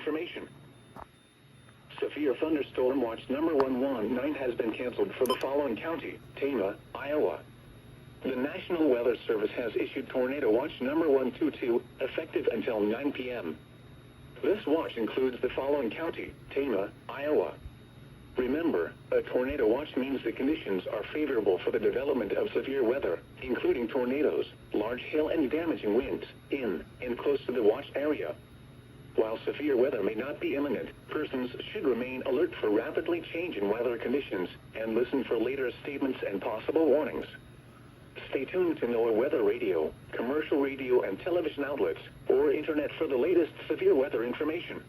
information. Severe thunderstorm watch number 119 has been canceled for the following county: Tama, Iowa. The National Weather Service has issued tornado watch number 122, effective until 9 p.m. This watch includes the following county: Tama, Iowa. Remember, a tornado watch means the conditions are favorable for the development of severe weather, including tornadoes, large hail and damaging winds, in and close to the watch area. While severe weather may not be imminent, persons should remain alert for rapidly changing weather conditions and listen for later statements and possible warnings. Stay tuned to NOAA weather radio, commercial radio and television outlets, or internet for the latest severe weather information.